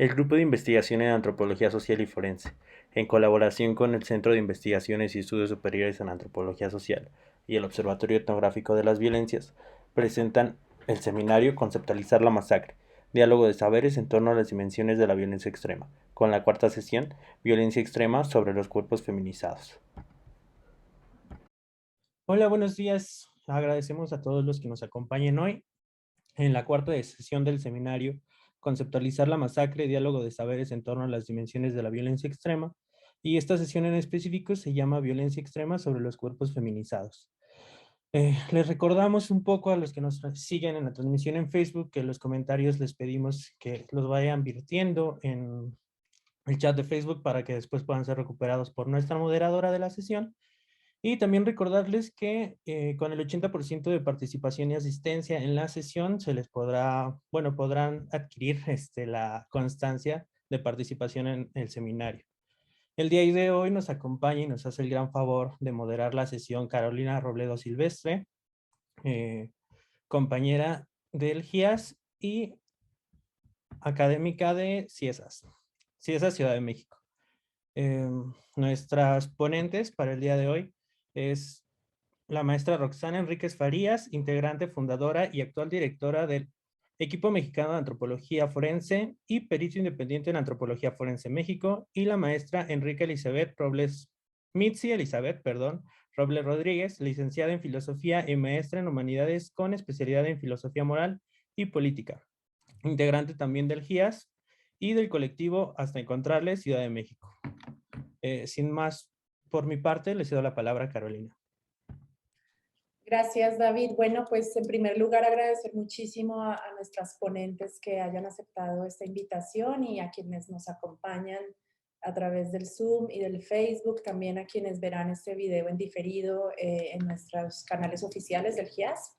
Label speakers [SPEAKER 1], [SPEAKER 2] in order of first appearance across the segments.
[SPEAKER 1] El Grupo de Investigación en Antropología Social y Forense, en colaboración con el Centro de Investigaciones y Estudios Superiores en Antropología Social y el Observatorio Etnográfico de las Violencias, presentan el seminario Conceptualizar la Masacre, Diálogo de Saberes en torno a las dimensiones de la violencia extrema, con la cuarta sesión, Violencia extrema sobre los cuerpos feminizados.
[SPEAKER 2] Hola, buenos días. Agradecemos a todos los que nos acompañen hoy en la cuarta sesión del seminario Conceptualizar la masacre, diálogo de saberes en torno a las dimensiones de la violencia extrema. Y esta sesión en específico se llama Violencia extrema sobre los cuerpos feminizados. Les recordamos un poco a los que nos siguen en la transmisión en Facebook que los comentarios les pedimos que los vayan virtiendo en el chat de Facebook para que después puedan ser recuperados por nuestra moderadora de la sesión. Y también recordarles que con el 80% de participación y asistencia en la sesión se les podrá, bueno, podrán adquirir la constancia de participación en el seminario. El día de hoy nos acompaña y nos hace el gran favor de moderar la sesión Carolina Robledo Silvestre, eh, compañera del GIAS y académica de CIESAS, CIESAS Ciudad de México. Nuestras ponentes para el día de hoy es la maestra Roxana Enríquez Farías, integrante, fundadora y actual directora del Equipo Mexicano de Antropología Forense y perito independiente en Antropología Forense México, y la maestra Enrique Elizabeth Robles, Mitzi Elizabeth, perdón, Robles Rodríguez, licenciada en Filosofía y maestra en Humanidades con especialidad en Filosofía Moral y Política, integrante también del GIAS y del colectivo Hasta Encontrarle, Ciudad de México. Sin más, por mi parte, le cedo la palabra a Carolina.
[SPEAKER 3] Gracias, David. Bueno, pues en primer lugar agradecer muchísimo a nuestras ponentes que hayan aceptado esta invitación y a quienes nos acompañan a través del Zoom y del Facebook, también a quienes verán este video en diferido en nuestros canales oficiales del GIAS.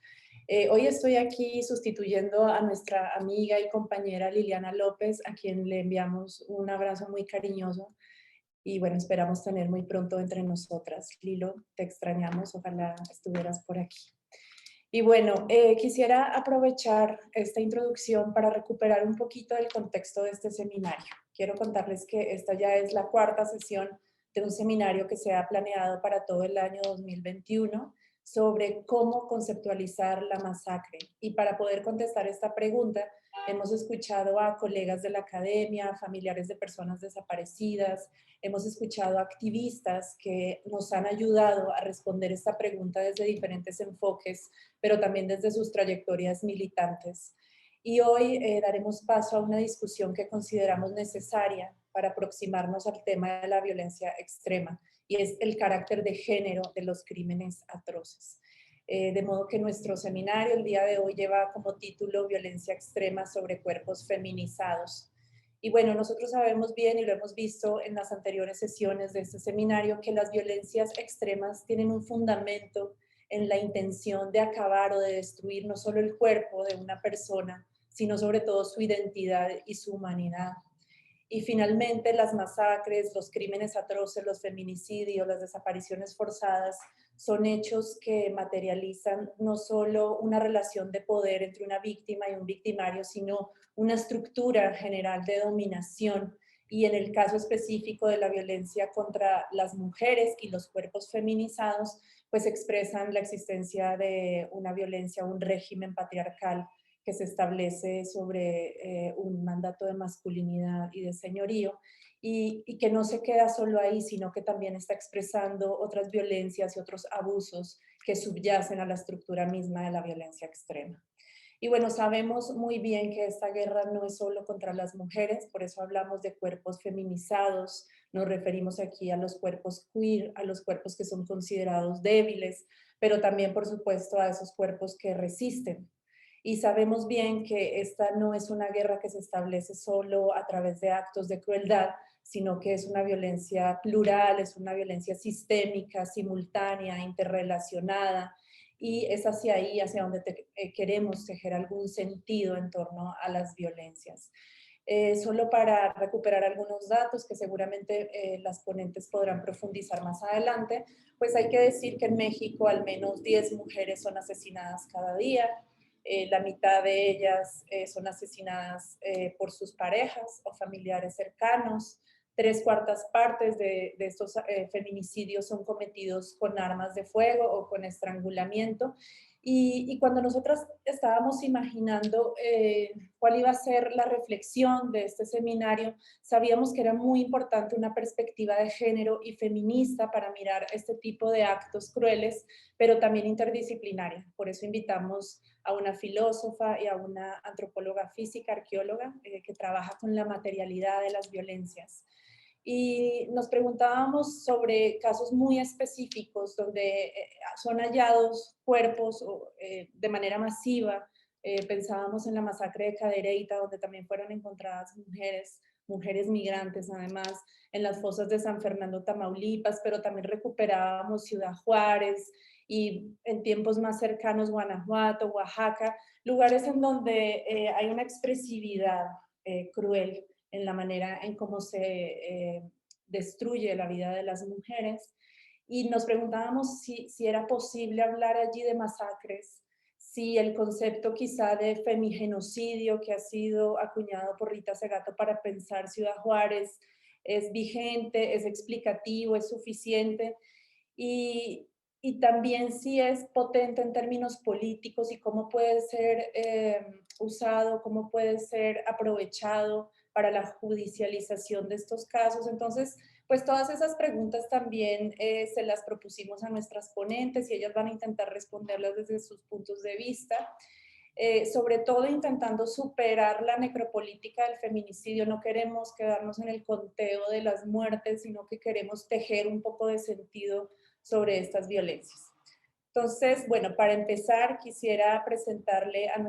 [SPEAKER 3] Hoy estoy aquí sustituyendo a nuestra amiga y compañera Liliana López, a quien le enviamos un abrazo muy cariñoso. Y bueno, esperamos tener muy pronto entre nosotras. Lilo, te extrañamos, ojalá estuvieras por aquí. Y bueno, quisiera aprovechar esta introducción para recuperar un poquito del contexto de este seminario. Quiero contarles que esta ya es la cuarta sesión de un seminario que se ha planeado para todo el año 2021 sobre cómo conceptualizar la masacre. Y para poder contestar esta pregunta, hemos escuchado a colegas de la academia, familiares de personas desaparecidas, hemos escuchado a activistas que nos han ayudado a responder esta pregunta desde diferentes enfoques, pero también desde sus trayectorias militantes. Y hoy daremos paso a una discusión que consideramos necesaria para aproximarnos al tema de la violencia extrema, y es el carácter de género de los crímenes atroces. De modo que nuestro seminario el día de hoy lleva como título Violencia extrema sobre cuerpos feminizados. Y bueno, nosotros sabemos bien y lo hemos visto en las anteriores sesiones de este seminario que las violencias extremas tienen un fundamento en la intención de acabar o de destruir no solo el cuerpo de una persona, sino sobre todo su identidad y su humanidad. Y finalmente las masacres, los crímenes atroces, los feminicidios, las desapariciones forzadas son hechos que materializan no solo una relación de poder entre una víctima y un victimario, sino una estructura general de dominación. Y en el caso específico de la violencia contra las mujeres y los cuerpos feminizados, pues expresan la existencia de una violencia, un régimen patriarcal que se establece sobre un mandato de masculinidad y de señorío, y que no se queda solo ahí, sino que también está expresando otras violencias y otros abusos que subyacen a la estructura misma de la violencia extrema. Y bueno, sabemos muy bien que esta guerra no es solo contra las mujeres, por eso hablamos de cuerpos feminizados, nos referimos aquí a los cuerpos queer, a los cuerpos que son considerados débiles, pero también, por supuesto, a esos cuerpos que resisten. Y sabemos bien que esta no es una guerra que se establece solo a través de actos de crueldad, sino que es una violencia plural, es una violencia sistémica, simultánea, interrelacionada, y es hacia ahí, hacia donde queremos tejer algún sentido en torno a las violencias. Solo para recuperar algunos datos que seguramente las ponentes podrán profundizar más adelante, pues hay que decir que en México al menos 10 mujeres son asesinadas cada día, La mitad de ellas son asesinadas por sus parejas o familiares cercanos. 3/4 partes de estos feminicidios son cometidos con armas de fuego o con estrangulamiento. Y cuando nosotras estábamos imaginando cuál iba a ser la reflexión de este seminario, sabíamos que era muy importante una perspectiva de género y feminista para mirar este tipo de actos crueles, pero también interdisciplinaria. Por eso invitamos a una filósofa y a una antropóloga física, arqueóloga, que trabaja con la materialidad de las violencias. Y nos preguntábamos sobre casos muy específicos donde son hallados cuerpos de manera masiva. Pensábamos en la masacre de Cadereyta, donde también fueron encontradas mujeres migrantes además, en las fosas de San Fernando, Tamaulipas, pero también recuperábamos Ciudad Juárez y en tiempos más cercanos Guanajuato, Oaxaca, lugares en donde hay una expresividad cruel en la manera en cómo se destruye la vida de las mujeres. Y nos preguntábamos si era posible hablar allí de masacres, si el concepto quizá de femigenocidio que ha sido acuñado por Rita Segato para pensar Ciudad Juárez es vigente, es explicativo, es suficiente. Y también si es potente en términos políticos y cómo puede ser usado, cómo puede ser aprovechado para la judicialización de estos casos. Entonces, pues todas esas preguntas también se las propusimos a nuestras ponentes y ellas van a intentar responderlas desde sus puntos de vista. Sobre todo intentando superar la necropolítica del feminicidio. No queremos quedarnos en el conteo de las muertes, sino que queremos tejer un poco de sentido sobre estas violencias. Entonces, bueno, para empezar quisiera presentarles a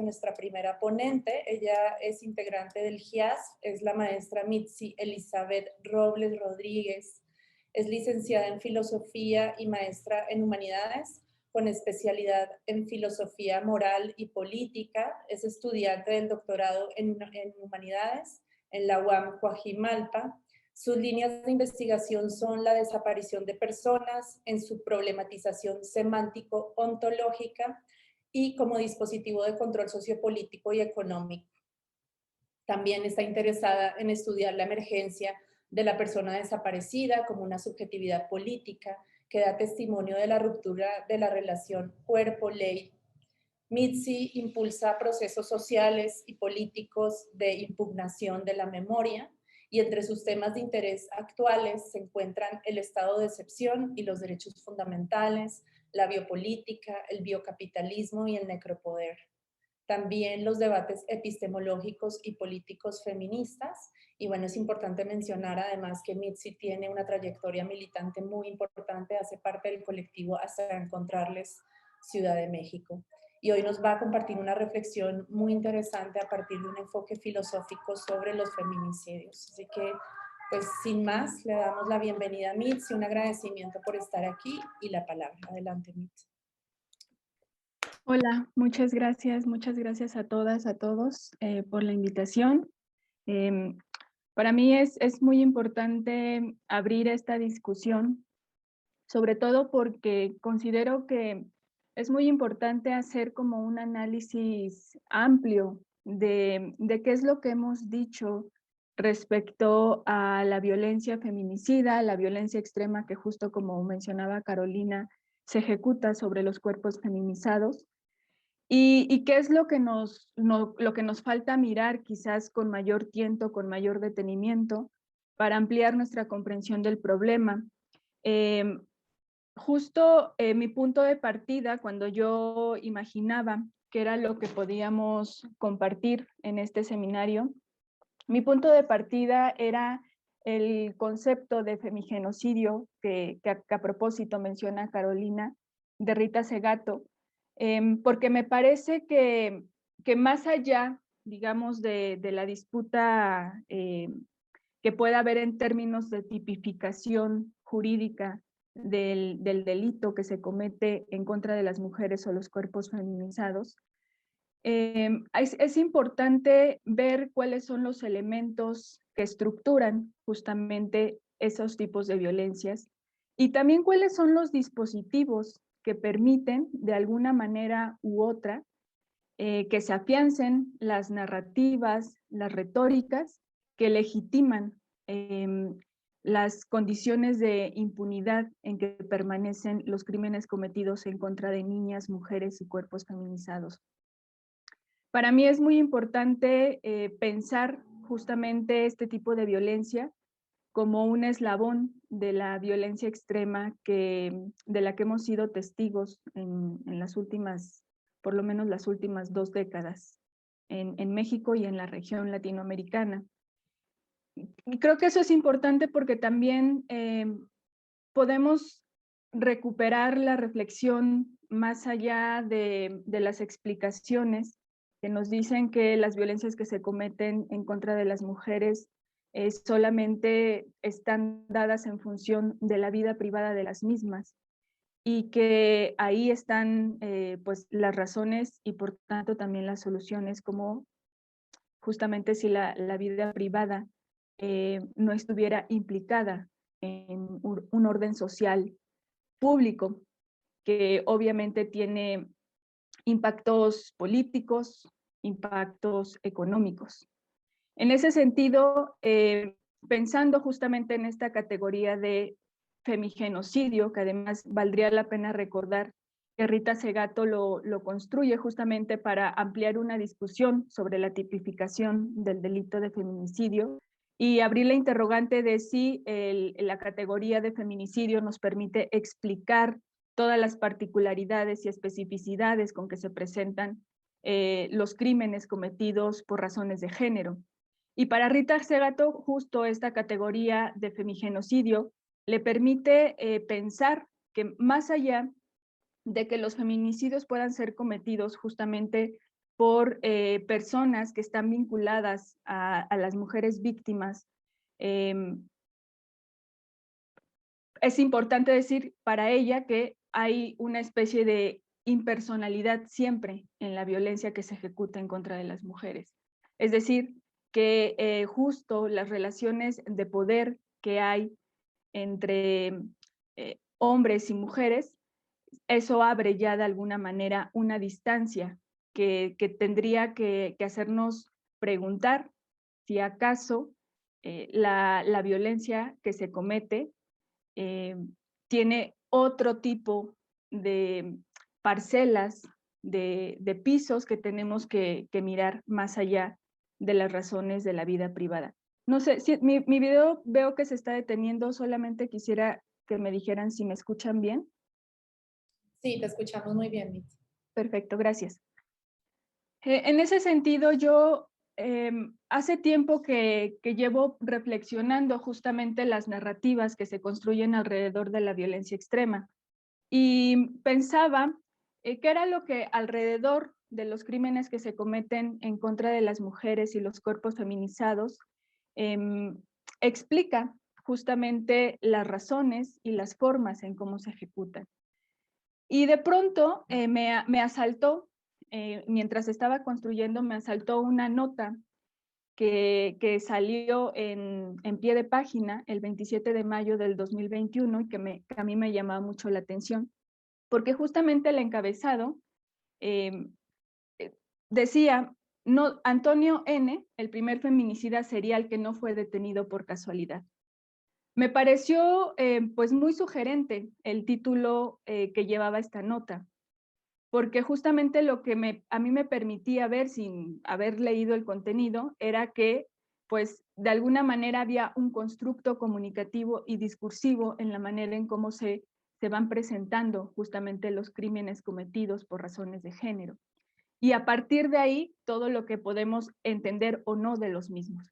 [SPEAKER 3] nuestra primera ponente. Ella es integrante del GIAS, es la maestra Mitzi Elizabeth Robles Rodríguez. Es licenciada en Filosofía y maestra en Humanidades, con especialidad en Filosofía Moral y Política. Es estudiante del doctorado en Humanidades en la UAM Coajimalpa. Sus líneas de investigación son la desaparición de personas en su problematización semántico-ontológica y como dispositivo de control sociopolítico y económico. También está interesada en estudiar la emergencia de la persona desaparecida como una subjetividad política que da testimonio de la ruptura de la relación cuerpo-ley. Mitzi impulsa procesos sociales y políticos de impugnación de la memoria, y entre sus temas de interés actuales se encuentran el estado de excepción y los derechos fundamentales, la biopolítica, el biocapitalismo y el necropoder. También los debates epistemológicos y políticos feministas. Y bueno, es importante mencionar además que Mitzi tiene una trayectoria militante muy importante, hace parte del colectivo Hasta Encontrarles Ciudad de México. Y hoy nos va a compartir una reflexión muy interesante a partir de un enfoque filosófico sobre los feminicidios. Así que, pues sin más, le damos la bienvenida a Mitzi, un agradecimiento por estar aquí y la palabra. Adelante, Mitzi.
[SPEAKER 4] Hola, muchas gracias a todas, a todos por la invitación. Para mí es muy importante abrir esta discusión, sobre todo porque considero que es muy importante hacer como un análisis amplio de qué es lo que hemos dicho respecto a la violencia feminicida, la violencia extrema que justo como mencionaba Carolina, se ejecuta sobre los cuerpos feminizados. ¿Y qué es lo que nos falta mirar quizás con mayor tiento, con mayor detenimiento para ampliar nuestra comprensión del problema? Justo mi punto de partida, cuando yo imaginaba qué era lo que podíamos compartir en este seminario, mi punto de partida era el concepto de femigenocidio que a propósito menciona Carolina, de Rita Segato, porque me parece que más allá, digamos, de la disputa que pueda haber en términos de tipificación jurídica del delito que se comete en contra de las mujeres o los cuerpos feminizados, es importante ver cuáles son los elementos que estructuran justamente esos tipos de violencias y también cuáles son los dispositivos que permiten de alguna manera u otra que se afiancen las narrativas, las retóricas que legitiman las condiciones de impunidad en que permanecen los crímenes cometidos en contra de niñas, mujeres y cuerpos feminizados. Para mí es muy importante pensar justamente este tipo de violencia como un eslabón de la violencia extrema de la que hemos sido testigos en las últimas, por lo menos las últimas 2 décadas, en México y en la región latinoamericana. Y creo que eso es importante porque también podemos recuperar la reflexión más allá de las explicaciones que nos dicen que las violencias que se cometen en contra de las mujeres solamente están dadas en función de la vida privada de las mismas y que ahí están pues las razones y por tanto también las soluciones, como justamente si la vida privada no estuviera implicada en un orden social público que obviamente tiene impactos políticos, impactos económicos. En ese sentido, pensando justamente en esta categoría de femigenocidio, que además valdría la pena recordar que Rita Segato lo construye justamente para ampliar una discusión sobre la tipificación del delito de feminicidio y abrir la interrogante de si la categoría de feminicidio nos permite explicar todas las particularidades y especificidades con que se presentan los crímenes cometidos por razones de género. Y para Rita Segato, justo esta categoría de femigenocidio le permite pensar que más allá de que los feminicidios puedan ser cometidos justamente por personas que están vinculadas a las mujeres víctimas, es importante decir para ella que hay una especie de impersonalidad siempre en la violencia que se ejecuta en contra de las mujeres. Es decir, que justo las relaciones de poder que hay entre hombres y mujeres, eso abre ya de alguna manera una distancia que tendría que hacernos preguntar si acaso la violencia que se comete tiene otro tipo de parcelas, de pisos que tenemos que mirar más allá de las razones de la vida privada. No sé, si mi video veo que se está deteniendo, solamente quisiera que me dijeran si me escuchan bien.
[SPEAKER 3] Sí, te escuchamos muy bien, Mitzi.
[SPEAKER 4] Perfecto, gracias. En ese sentido, yo hace tiempo que llevo reflexionando justamente las narrativas que se construyen alrededor de la violencia extrema y pensaba qué era lo que alrededor de los crímenes que se cometen en contra de las mujeres y los cuerpos feminizados explica justamente las razones y las formas en cómo se ejecutan. Y de pronto me asaltó, mientras estaba construyendo, me asaltó una nota que salió en pie de página el 27 de mayo del 2021 y que a mí me llamaba mucho la atención, porque justamente el encabezado decía, no, Antonio N., el primer feminicida serial que no fue detenido por casualidad. Me pareció pues muy sugerente el título que llevaba esta nota, porque justamente lo que a mí me permitía ver sin haber leído el contenido era que pues de alguna manera había un constructo comunicativo y discursivo en la manera en cómo se van presentando justamente los crímenes cometidos por razones de género. Y a partir de ahí, todo lo que podemos entender o no de los mismos.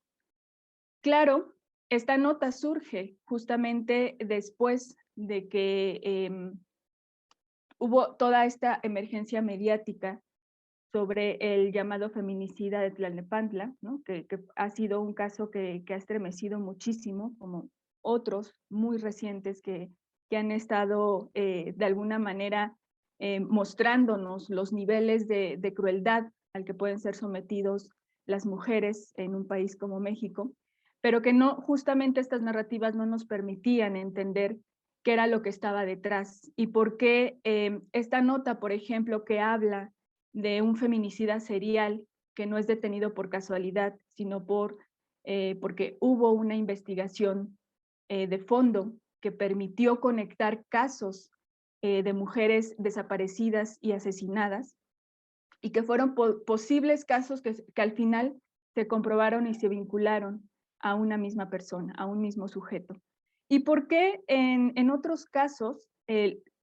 [SPEAKER 4] Claro, esta nota surge justamente después de que hubo toda esta emergencia mediática sobre el llamado feminicida de Tlalnepantla, ¿no? que ha sido un caso que ha estremecido muchísimo, como otros muy recientes que han estado de alguna manera mostrándonos los niveles de crueldad al que pueden ser sometidos las mujeres en un país como México, pero que no, justamente estas narrativas no nos permitían entender qué era lo que estaba detrás y por qué esta nota, por ejemplo, que habla de un feminicida serial que no es detenido por casualidad, sino porque hubo una investigación de fondo que permitió conectar casos de mujeres desaparecidas y asesinadas, y que fueron posibles casos que al final se comprobaron y se vincularon a una misma persona, a un mismo sujeto. ¿Y por qué en otros casos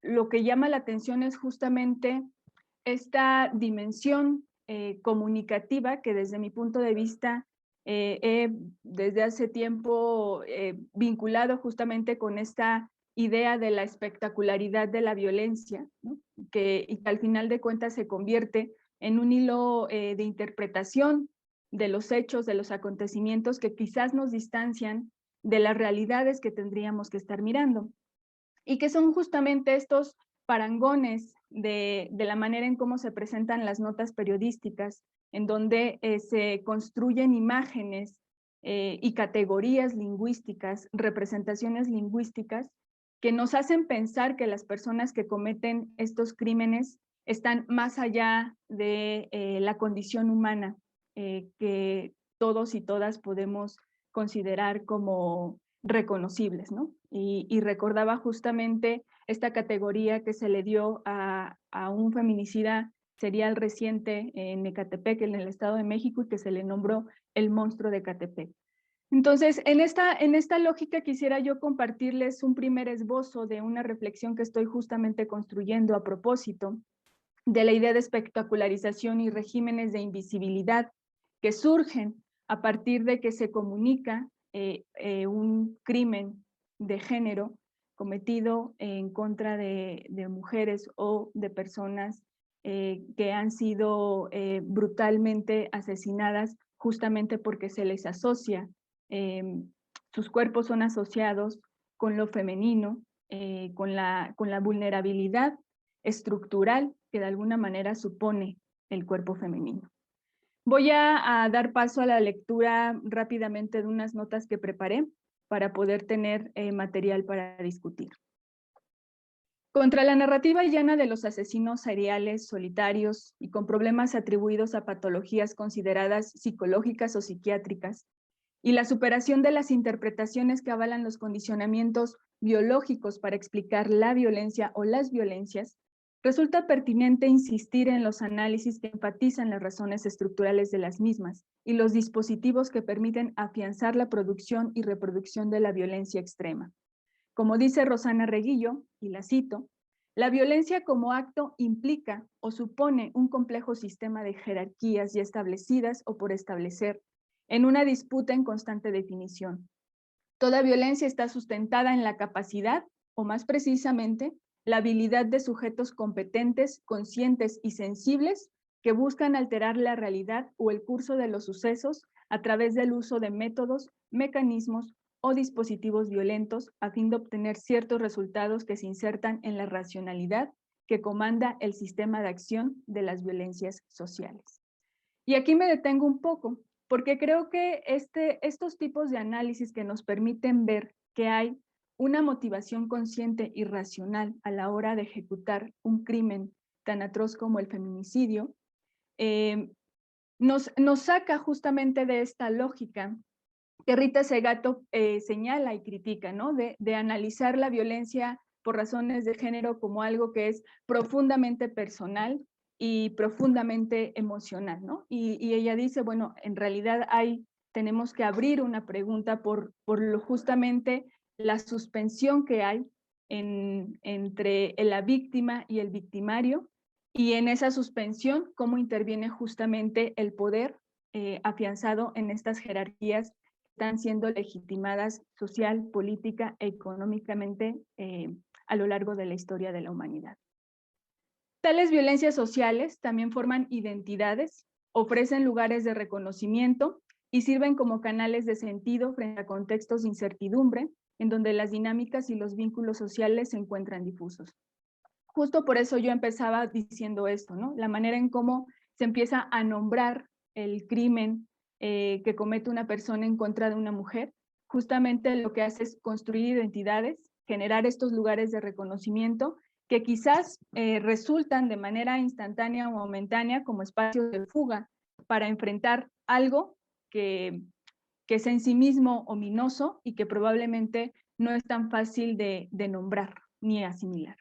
[SPEAKER 4] lo que llama la atención es justamente esta dimensión comunicativa que desde mi punto de vista he desde hace tiempo vinculado justamente con esta idea de la espectacularidad de la violencia, ¿no? y que al final de cuentas se convierte en un hilo de interpretación de los hechos, de los acontecimientos que quizás nos distancian de las realidades que tendríamos que estar mirando. Y que son justamente estos parangones de la manera en cómo se presentan las notas periodísticas, en donde se construyen imágenes y categorías lingüísticas, representaciones lingüísticas, que nos hacen pensar que las personas que cometen estos crímenes están más allá de la condición humana que todos y todas podemos considerar como reconocibles, ¿no? Y recordaba justamente esta categoría que se le dio a un feminicida serial reciente en Ecatepec, en el Estado de México, y que se le nombró el monstruo de Ecatepec. Entonces, en esta lógica quisiera yo compartirles un primer esbozo de una reflexión que estoy justamente construyendo a propósito de la idea de espectacularización y regímenes de invisibilidad que surgen a partir de que se comunica un crimen de género cometido en contra de mujeres o de personas que han sido brutalmente asesinadas justamente porque se les asocia, sus cuerpos son asociados con lo femenino, con la vulnerabilidad estructural que de alguna manera supone el cuerpo femenino. Voy a dar paso a la lectura rápidamente de unas notas que preparé para poder tener material para discutir. Contra la narrativa llana de los asesinos seriales, solitarios y con problemas atribuidos a patologías consideradas psicológicas o psiquiátricas, y la superación de las interpretaciones que avalan los condicionamientos biológicos para explicar la violencia o las violencias, resulta pertinente insistir en los análisis que enfatizan las razones estructurales de las mismas y los dispositivos que permiten afianzar la producción y reproducción de la violencia extrema. Como dice Rosana Reguillo, y la cito, la violencia como acto implica o supone un complejo sistema de jerarquías ya establecidas o por establecer, en una disputa en constante definición. Toda violencia está sustentada en la capacidad, o más precisamente, la habilidad de sujetos competentes, conscientes y sensibles que buscan alterar la realidad o el curso de los sucesos a través del uso de métodos, mecanismos o dispositivos violentos a fin de obtener ciertos resultados que se insertan en la racionalidad que comanda el sistema de acción de las violencias sociales. Y aquí me detengo un poco, porque creo que estos tipos de análisis que nos permiten ver que hay una motivación consciente y racional a la hora de ejecutar un crimen tan atroz como el feminicidio, nos saca justamente de esta lógica que Rita Segato señala y critica, ¿no? De analizar la violencia por razones de género como algo que es profundamente personal y profundamente emocional, ¿no? Y ella dice, bueno, en realidad tenemos que abrir una pregunta por justamente la suspensión que hay entre la víctima y el victimario, y en esa suspensión, cómo interviene justamente el poder afianzado en estas jerarquías que están siendo legitimadas social, política e económicamente a lo largo de la historia de la humanidad. Tales violencias sociales también forman identidades, ofrecen lugares de reconocimiento y sirven como canales de sentido frente a contextos de incertidumbre, en donde las dinámicas y los vínculos sociales se encuentran difusos. Justo por eso yo empezaba diciendo esto, ¿no? La manera en cómo se empieza a nombrar el crimen que comete una persona en contra de una mujer, justamente lo que hace es construir identidades generar estos lugares de reconocimiento que quizás resultan de manera instantánea o momentánea como espacios de fuga para enfrentar algo que es en sí mismo ominoso y que probablemente no es tan fácil de nombrar ni asimilar.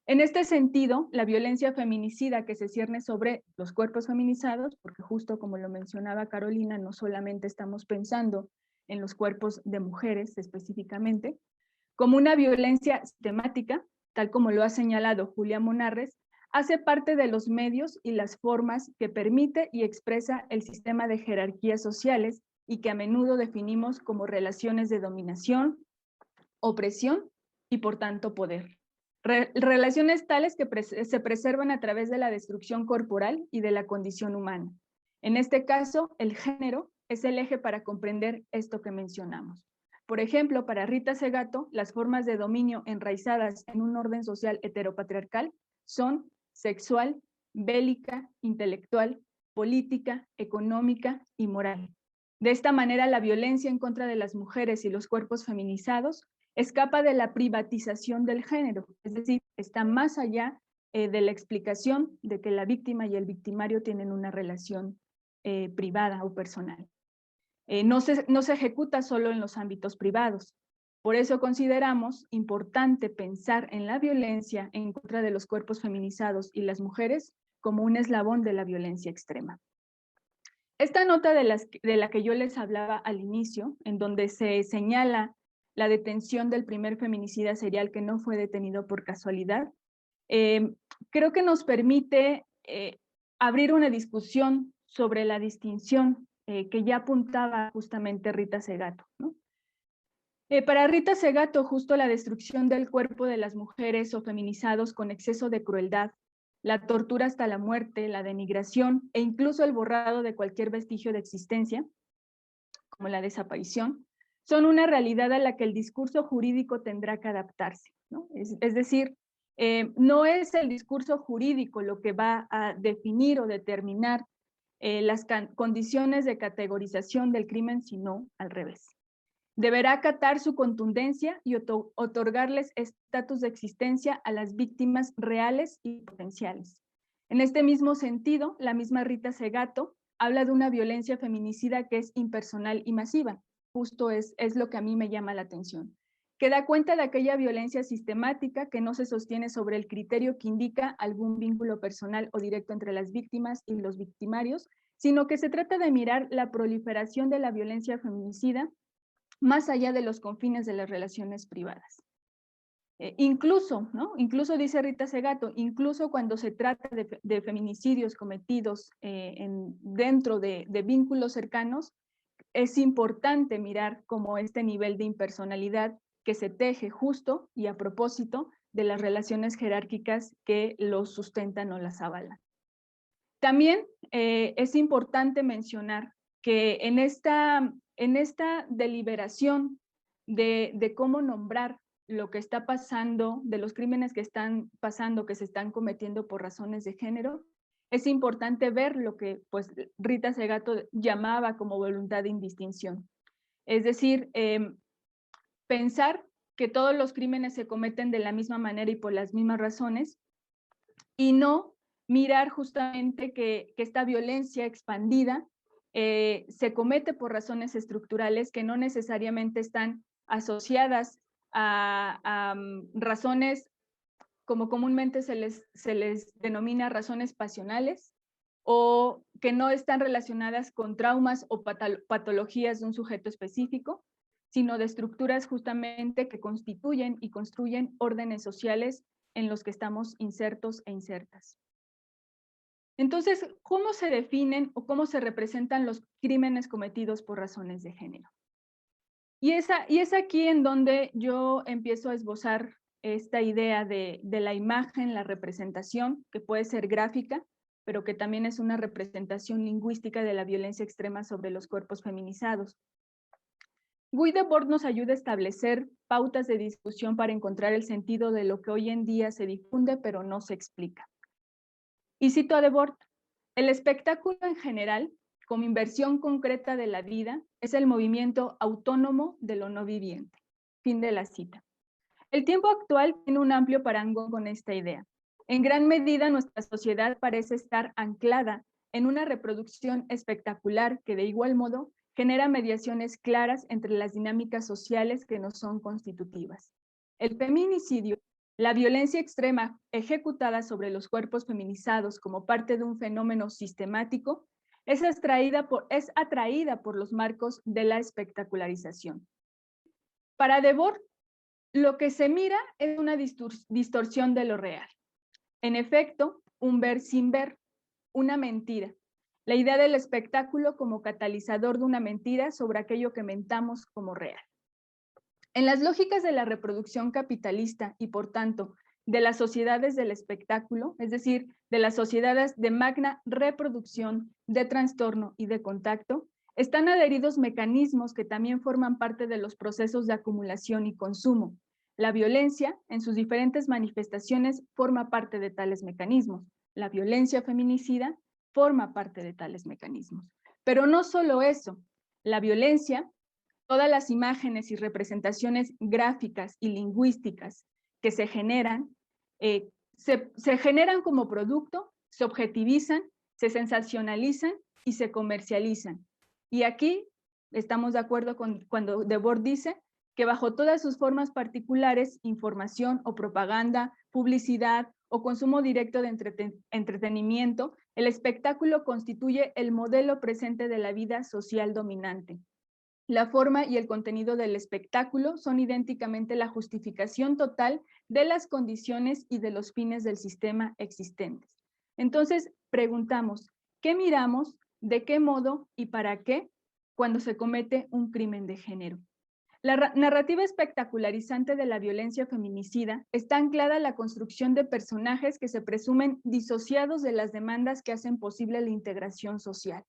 [SPEAKER 4] En este sentido, la violencia feminicida que se cierne sobre los cuerpos feminizados, porque justo como lo mencionaba Carolina, no solamente estamos pensando en los cuerpos de mujeres específicamente, como una violencia sistemática, tal como lo ha señalado Julia Monarres, hace parte de los medios y las formas que permite y expresa el sistema de jerarquías sociales y que a menudo definimos como relaciones de dominación, opresión y por tanto poder. Relaciones tales que se preservan a través de la destrucción corporal y de la condición humana. En este caso, el género es el eje para comprender esto que mencionamos. Por ejemplo, para Rita Segato, las formas de dominio enraizadas en un orden social heteropatriarcal son sexual, bélica, intelectual, política, económica y moral. De esta manera, la violencia en contra de las mujeres y los cuerpos feminizados escapa de la privatización del género, es decir, está más allá de la explicación de que la víctima y el victimario tienen una relación privada o personal. No se ejecuta solo en los ámbitos privados. Por eso consideramos importante pensar en la violencia en contra de los cuerpos feminizados y las mujeres como un eslabón de la violencia extrema. Esta nota de la que yo les hablaba al inicio, en donde se señala la detención del primer feminicida serial que no fue detenido por casualidad, creo que nos permite abrir una discusión sobre la distinción que ya apuntaba justamente Rita Segato, ¿no? Para Rita Segato, justo la destrucción del cuerpo de las mujeres o feminizados con exceso de crueldad, la tortura hasta la muerte, la denigración e incluso el borrado de cualquier vestigio de existencia, como la desaparición, son una realidad a la que el discurso jurídico tendrá que adaptarse, ¿no? Es decir, no es el discurso jurídico lo que va a definir o determinar las condiciones de categorización del crimen, sino al revés. Deberá acatar su contundencia y otorgarles estatus de existencia a las víctimas reales y potenciales. En este mismo sentido, la misma Rita Segato habla de una violencia feminicida que es impersonal y masiva. Justo es lo que a mí me llama la atención. Que da cuenta de aquella violencia sistemática que no se sostiene sobre el criterio que indica algún vínculo personal o directo entre las víctimas y los victimarios, sino que se trata de mirar la proliferación de la violencia feminicida más allá de los confines de las relaciones privadas. Incluso, ¿no? Incluso dice Rita Segato, incluso cuando se trata de feminicidios cometidos dentro de vínculos cercanos, es importante mirar como este nivel de impersonalidad que se teje justo y a propósito de las relaciones jerárquicas que los sustentan o las avalan. También es importante mencionar que en esta deliberación de cómo nombrar lo que está pasando, de los crímenes que están pasando, que se están cometiendo por razones de género, es importante ver lo que pues, Rita Segato llamaba como voluntad de indistinción. Es decir, pensar que todos los crímenes se cometen de la misma manera y por las mismas razones, y no mirar justamente que esta violencia expandida se comete por razones estructurales que no necesariamente están asociadas a razones como comúnmente se les denomina razones pasionales, o que no están relacionadas con traumas o patologías de un sujeto específico, sino de estructuras justamente que constituyen y construyen órdenes sociales en los que estamos insertos e insertas. Entonces, ¿cómo se definen o cómo se representan los crímenes cometidos por razones de género? Y es aquí en donde yo empiezo a esbozar esta idea de la imagen, la representación, que puede ser gráfica, pero que también es una representación lingüística de la violencia extrema sobre los cuerpos feminizados. Guy Debord nos ayuda a establecer pautas de discusión para encontrar el sentido de lo que hoy en día se difunde, pero no se explica. Y cito a Debord: el espectáculo en general, como inversión concreta de la vida, es el movimiento autónomo de lo no viviente. Fin de la cita. El tiempo actual tiene un amplio parangón con esta idea. En gran medida, nuestra sociedad parece estar anclada en una reproducción espectacular que de igual modo genera mediaciones claras entre las dinámicas sociales que nos son constitutivas. El feminicidio, la violencia extrema ejecutada sobre los cuerpos feminizados como parte de un fenómeno sistemático, es atraída por los marcos de la espectacularización. Para Debord, lo que se mira es una distorsión de lo real. En efecto, un ver sin ver, una mentira. La idea del espectáculo como catalizador de una mentira sobre aquello que mentamos como real. En las lógicas de la reproducción capitalista y, por tanto, de las sociedades del espectáculo, es decir, de las sociedades de magna reproducción, de trastorno y de contacto, están adheridos mecanismos que también forman parte de los procesos de acumulación y consumo. La violencia, en sus diferentes manifestaciones, forma parte de tales mecanismos. La violencia feminicida forma parte de tales mecanismos. Pero no solo eso, la violencia, todas las imágenes y representaciones gráficas y lingüísticas que se generan como producto, se objetivizan, se sensacionalizan y se comercializan. Y aquí estamos de acuerdo con cuando Debord dice que bajo todas sus formas particulares, información o propaganda, publicidad o consumo directo de entretenimiento, el espectáculo constituye el modelo presente de la vida social dominante. La forma y el contenido del espectáculo son idénticamente la justificación total de las condiciones y de los fines del sistema existentes. Entonces, preguntamos, ¿qué miramos, de qué modo y para qué cuando se comete un crimen de género? La narrativa espectacularizante de la violencia feminicida está anclada a la construcción de personajes que se presumen disociados de las demandas que hacen posible la integración social.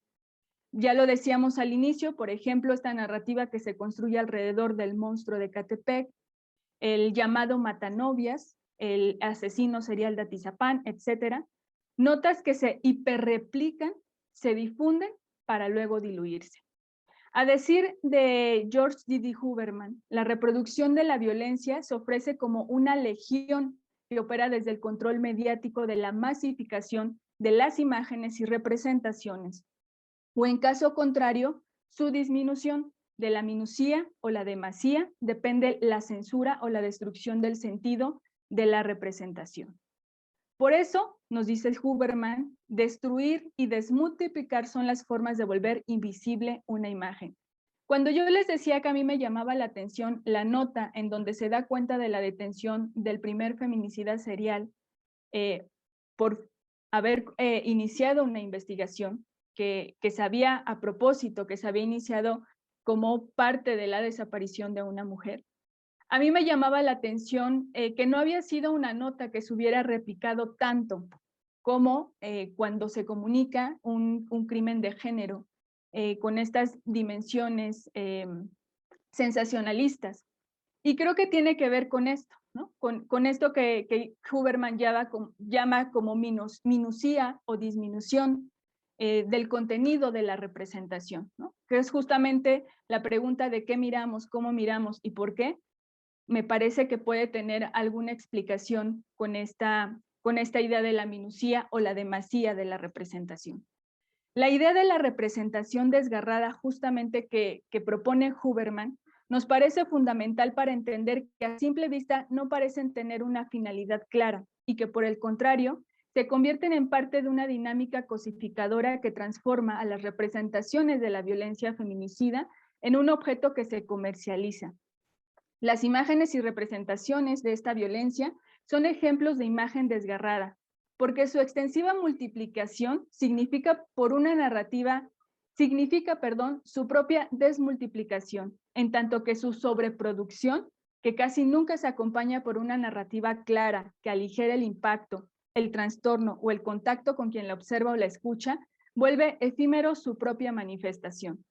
[SPEAKER 4] Ya lo decíamos al inicio, por ejemplo, esta narrativa que se construye alrededor del monstruo de Catepec, el llamado matanovias, el asesino serial de Atizapán, etc. Notas que se hiperreplican, se difunden para luego diluirse. A decir de George D.D. Huberman, la reproducción de la violencia se ofrece como una legión que opera desde el control mediático de la masificación de las imágenes y representaciones, o en caso contrario, su disminución. De la minusía o la demasía depende la censura o la destrucción del sentido de la representación. Por eso, nos dice Huberman, destruir y desmultiplicar son las formas de volver invisible una imagen. Cuando yo les decía que a mí me llamaba la atención la nota en donde se da cuenta de la detención del primer feminicida serial por haber iniciado una investigación que se había a propósito, que se había iniciado como parte de la desaparición de una mujer. A mí me llamaba la atención que no había sido una nota que se hubiera replicado tanto como cuando se comunica un crimen de género con estas dimensiones sensacionalistas. Y creo que tiene que ver con esto, ¿no? Con esto que Huberman llama como minusía o disminución del contenido de la representación, ¿no? Que es justamente la pregunta de qué miramos, cómo miramos y por qué. Me parece que puede tener alguna explicación con esta idea de la minusía o la demasía de la representación. La idea de la representación desgarrada justamente que propone Huberman nos parece fundamental para entender que a simple vista no parecen tener una finalidad clara y que por el contrario se convierten en parte de una dinámica cosificadora que transforma a las representaciones de la violencia feminicida en un objeto que se comercializa. Las imágenes y representaciones de esta violencia son ejemplos de imagen desgarrada, porque su extensiva multiplicación significa su propia desmultiplicación, en tanto que su sobreproducción, que casi nunca se acompaña por una narrativa clara que aligere el impacto, el trastorno o el contacto con quien la observa o la escucha, vuelve efímero su propia manifestación.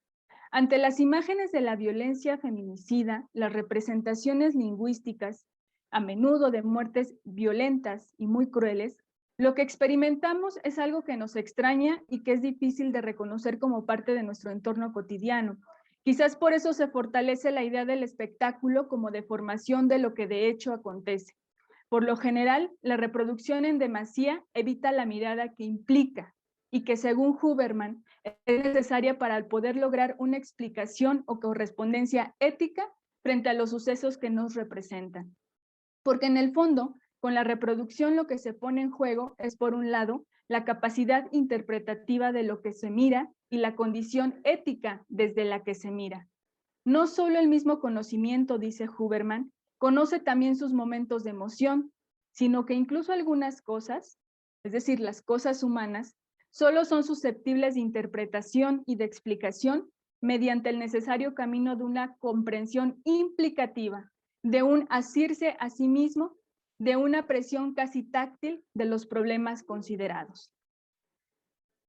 [SPEAKER 4] Ante las imágenes de la violencia feminicida, las representaciones lingüísticas, a menudo de muertes violentas y muy crueles, lo que experimentamos es algo que nos extraña y que es difícil de reconocer como parte de nuestro entorno cotidiano, Quizás por eso se fortalece la idea del espectáculo como deformación de lo que de hecho acontece. Por lo general, la reproducción en demasía evita la mirada que implica y que, según Huberman, es necesaria para poder lograr una explicación o correspondencia ética frente a los sucesos que nos representan. Porque en el fondo, con la reproducción lo que se pone en juego es, por un lado, la capacidad interpretativa de lo que se mira y la condición ética desde la que se mira. No solo el mismo conocimiento, dice Huberman, conoce también sus momentos de emoción, sino que incluso algunas cosas, es decir, las cosas humanas, solo son susceptibles de interpretación y de explicación mediante el necesario camino de una comprensión implicativa, de un asirse a sí mismo, de una presión casi táctil de los problemas considerados.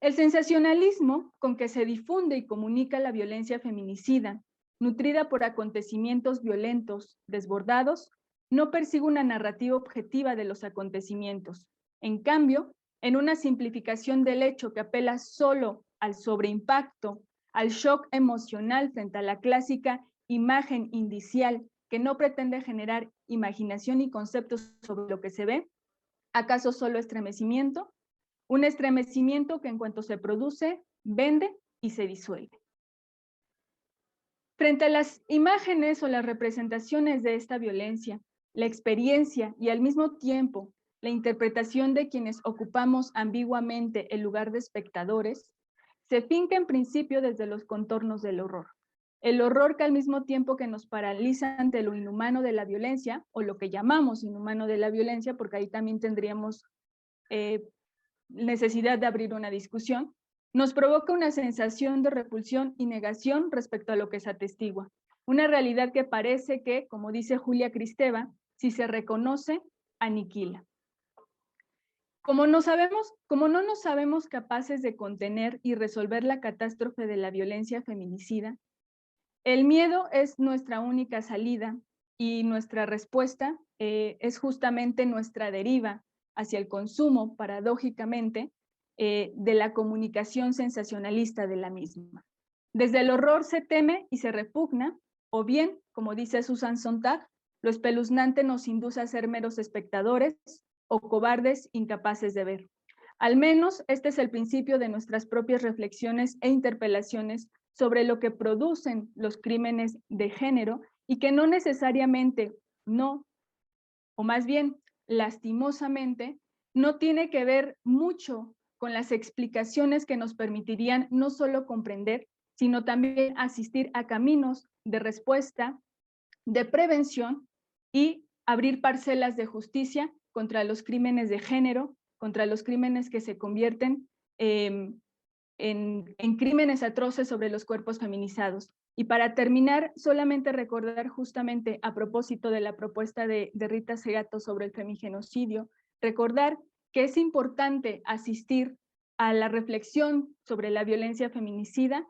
[SPEAKER 4] El sensacionalismo con que se difunde y comunica la violencia feminicida, nutrida por acontecimientos violentos, desbordados, no persigue una narrativa objetiva de los acontecimientos. En cambio, en una simplificación del hecho que apela solo al sobreimpacto, al shock emocional frente a la clásica imagen indicial que no pretende generar imaginación y conceptos sobre lo que se ve, ¿acaso solo estremecimiento? Un estremecimiento que en cuanto se produce, vende y se disuelve. Frente a las imágenes o las representaciones de esta violencia, la experiencia y al mismo tiempo la interpretación de quienes ocupamos ambiguamente el lugar de espectadores, se finca en principio desde los contornos del horror. El horror que al mismo tiempo que nos paraliza ante lo inhumano de la violencia, o lo que llamamos inhumano de la violencia, porque ahí también tendríamos necesidad de abrir una discusión, nos provoca una sensación de repulsión y negación respecto a lo que se atestigua. Una realidad que parece que, como dice Julia Kristeva, si se reconoce, aniquila. Como no nos sabemos capaces de contener y resolver la catástrofe de la violencia feminicida, el miedo es nuestra única salida y nuestra respuesta es justamente nuestra deriva hacia el consumo, paradójicamente, de la comunicación sensacionalista de la misma. Desde el horror se teme y se repugna, o bien, como dice Susan Sontag, lo espeluznante nos induce a ser meros espectadores o cobardes incapaces de ver. Al menos este es el principio de nuestras propias reflexiones e interpelaciones sobre lo que producen los crímenes de género y que no necesariamente, o más bien lastimosamente, no tiene que ver mucho con las explicaciones que nos permitirían no solo comprender, sino también asistir a caminos de respuesta, de prevención y abrir parcelas de justicia contra los crímenes de género, contra los crímenes que se convierten en crímenes atroces sobre los cuerpos feminizados. Y para terminar, solamente recordar justamente a propósito de la propuesta de Rita Segato sobre el femigenocidio, recordar que es importante asistir a la reflexión sobre la violencia feminicida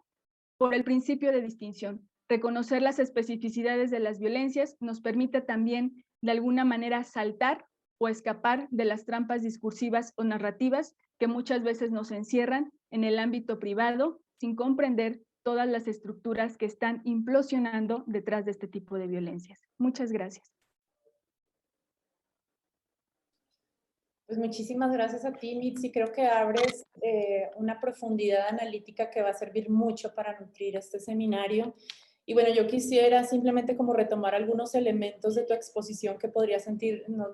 [SPEAKER 4] por el principio de distinción. Reconocer las especificidades de las violencias nos permite también de alguna manera saltar o escapar de las trampas discursivas o narrativas que muchas veces nos encierran en el ámbito privado sin comprender todas las estructuras que están implosionando detrás de este tipo de violencias. Muchas gracias.
[SPEAKER 3] Pues muchísimas gracias a ti, Mitzi. Creo que abres una profundidad analítica que va a servir mucho para nutrir este seminario. Y bueno, yo quisiera simplemente como retomar algunos elementos de tu exposición que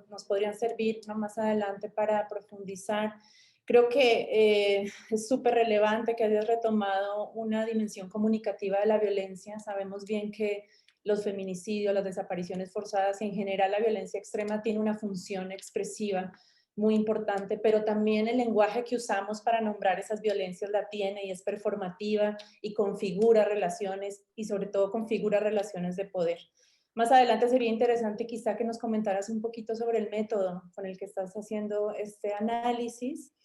[SPEAKER 3] nos podrían servir más adelante para profundizar. Creo que es súper relevante que hayas retomado una dimensión comunicativa de la violencia. Sabemos bien que los feminicidios, las desapariciones forzadas y en general la violencia extrema tiene una función expresiva muy importante, pero también el lenguaje que usamos para nombrar esas violencias la tiene y es performativa y configura relaciones y sobre todo configura relaciones de poder. Más adelante sería interesante quizá que nos comentaras un poquito sobre el método con el que estás haciendo este análisis.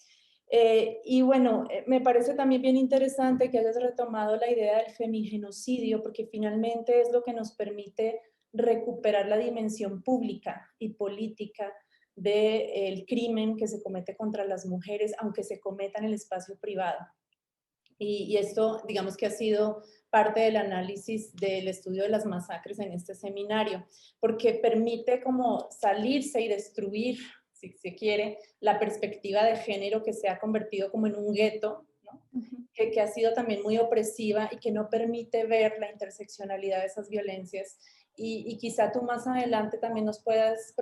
[SPEAKER 3] Y bueno, me parece también bien interesante que hayas retomado la idea del femigenocidio porque finalmente es lo que nos permite recuperar la dimensión pública y política del crimen que se comete contra las mujeres, aunque se cometa en el espacio privado. Y esto, digamos que ha sido parte del análisis del estudio de las masacres en este seminario, porque permite como salirse y destruir, si se quiere, la perspectiva de género que se ha convertido como en un gueto, ¿no? Que ha sido también muy opresiva y que no permite ver la interseccionalidad de esas violencias. Y quizá tú más adelante también nos puedas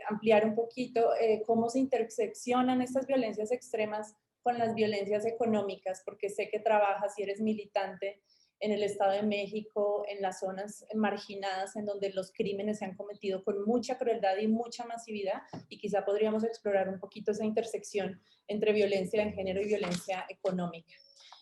[SPEAKER 3] ampliar un poquito cómo se interseccionan estas violencias extremas con las violencias económicas, porque sé que trabajas y eres militante en el Estado de México, en las zonas marginadas, en donde los crímenes se han cometido con mucha crueldad y mucha masividad, y quizá podríamos explorar un poquito esa intersección entre violencia de género y violencia económica.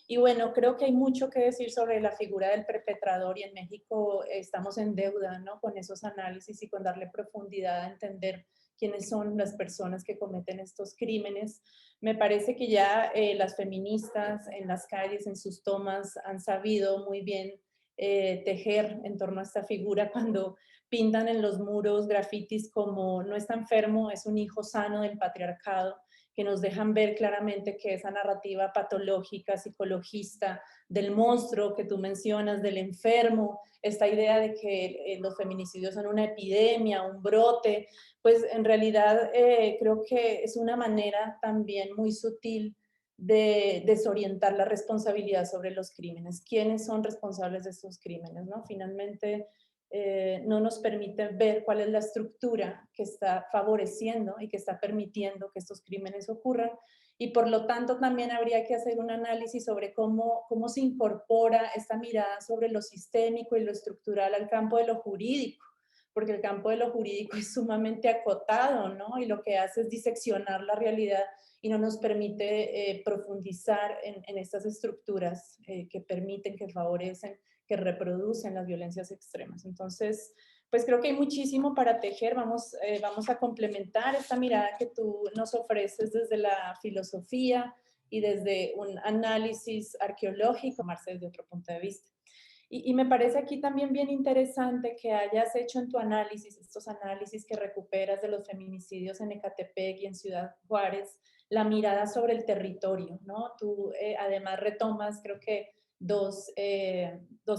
[SPEAKER 3] Y bueno, creo que hay mucho que decir sobre la figura del perpetrador y en México estamos en deuda, ¿no? Con esos análisis y con darle profundidad a entender quiénes son las personas que cometen estos crímenes. Me parece que ya las feministas en las calles, en sus tomas, han sabido muy bien tejer en torno a esta figura cuando pintan en los muros grafitis como no está enfermo, es un hijo sano del patriarcado, que nos dejan ver claramente que esa narrativa patológica, psicologista, del monstruo que tú mencionas, del enfermo, esta idea de que los feminicidios son una epidemia, un brote, pues en realidad creo que es una manera también muy sutil de desorientar la responsabilidad sobre los crímenes. ¿Quiénes son responsables de estos crímenes? ¿No? Finalmente, no nos permite ver cuál es la estructura que está favoreciendo y que está permitiendo que estos crímenes ocurran. Y por lo tanto también habría que hacer un análisis sobre cómo se incorpora esta mirada sobre lo sistémico y lo estructural al campo de lo jurídico, porque el campo de lo jurídico es sumamente acotado, ¿no? Y lo que hace es diseccionar la realidad y no nos permite profundizar en estas estructuras que permiten, que favorecen, que reproducen las violencias extremas. Entonces, pues creo que hay muchísimo para tejer. Vamos a complementar esta mirada que tú nos ofreces desde la filosofía y desde un análisis arqueológico, tomarse desde otro punto de vista. Y me parece aquí también bien interesante que hayas hecho en tu análisis, estos análisis que recuperas de los feminicidios en Ecatepec y en Ciudad Juárez, la mirada sobre el territorio, ¿no? Tú además retomas, creo que dos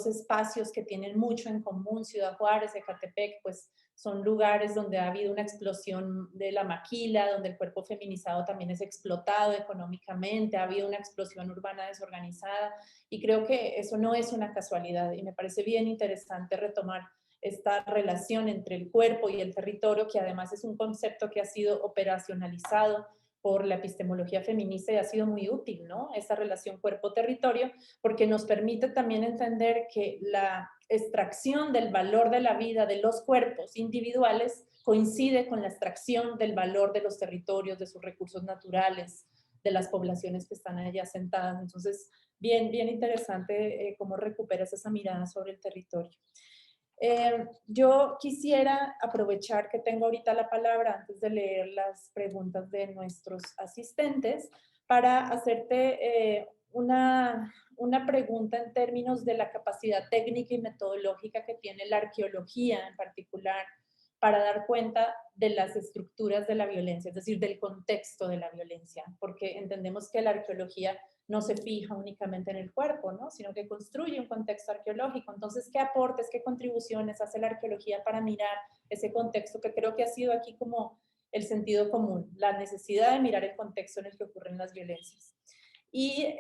[SPEAKER 3] espacios que tienen mucho en común, Ciudad Juárez, Ecatepec, pues son lugares donde ha habido una explosión de la maquila, donde el cuerpo feminizado también es explotado económicamente, ha habido una explosión urbana desorganizada, y creo que eso no es una casualidad y me parece bien interesante retomar esta relación entre el cuerpo y el territorio, que además es un concepto que ha sido operacionalizado por la epistemología feminista y ha sido muy útil, ¿no? Esa relación cuerpo-territorio, porque nos permite también entender que la extracción del valor de la vida de los cuerpos individuales coincide con la extracción del valor de los territorios, de sus recursos naturales, de las poblaciones que están allá asentadas. Entonces, bien interesante cómo recuperas esa mirada sobre el territorio. Yo quisiera aprovechar que tengo ahorita la palabra antes de leer las preguntas de nuestros asistentes para hacerte una pregunta en términos de la capacidad técnica y metodológica que tiene la arqueología en particular para dar cuenta de las estructuras de la violencia, es decir, del contexto de la violencia, porque entendemos que la arqueología no se fija únicamente en el cuerpo, ¿no? Sino que construye un contexto arqueológico. Entonces, ¿qué aportes, qué contribuciones hace la arqueología para mirar ese contexto que creo que ha sido aquí como el sentido común, la necesidad de mirar el contexto en el que ocurren las violencias? Y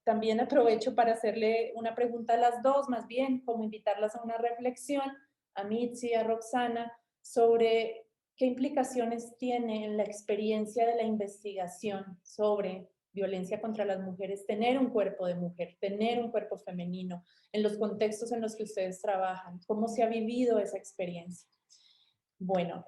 [SPEAKER 3] también aprovecho para hacerle una pregunta a las dos, más bien, como invitarlas a una reflexión, a Mitzi, a Roxana, sobre qué implicaciones tiene en la experiencia de la investigación sobre violencia contra las mujeres, tener un cuerpo de mujer, tener un cuerpo femenino, en los contextos en los que ustedes trabajan, cómo se ha vivido esa experiencia. Bueno,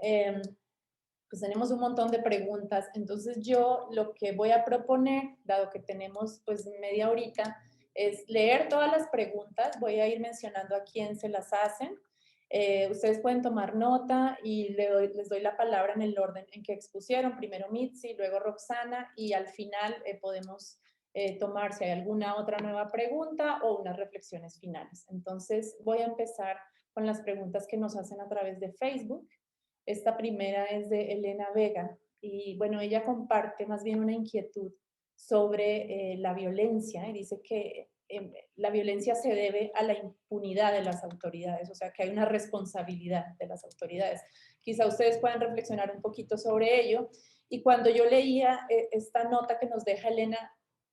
[SPEAKER 3] pues tenemos un montón de preguntas, entonces yo lo que voy a proponer, dado que tenemos pues media horita, es leer todas las preguntas, voy a ir mencionando a quién se las hacen. Ustedes pueden tomar nota y les doy la palabra en el orden en que expusieron, primero Mitzi, luego Roxana, y al final podemos tomar si hay alguna otra nueva pregunta o unas reflexiones finales. Entonces voy a empezar con las preguntas que nos hacen a través de Facebook. Esta primera es de Elena Vega y bueno, ella comparte más bien una inquietud sobre la violencia, y dice que la violencia se debe a la impunidad de las autoridades, o sea que hay una responsabilidad de las autoridades. Quizá ustedes puedan reflexionar un poquito sobre ello. Y cuando yo leía esta nota que nos deja Elena,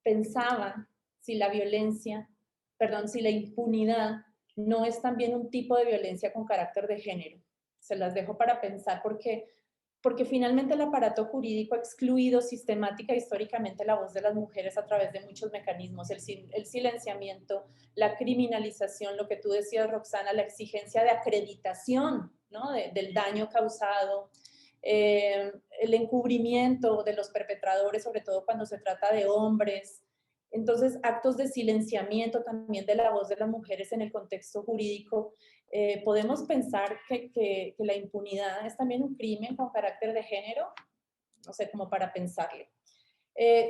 [SPEAKER 3] pensaba si la violencia, perdón, si la impunidad no es también un tipo de violencia con carácter de género. Se las dejo para pensar porque finalmente el aparato jurídico ha excluido sistemática e históricamente la voz de las mujeres a través de muchos mecanismos, el silenciamiento, la criminalización, lo que tú decías, Roxana, la exigencia de acreditación, ¿no? del daño causado, el encubrimiento de los perpetradores, sobre todo cuando se trata de hombres. Entonces, actos de silenciamiento también de la voz de las mujeres en el contexto jurídico. Podemos pensar que la impunidad es también un crimen con carácter de género, no sé, como para pensarle.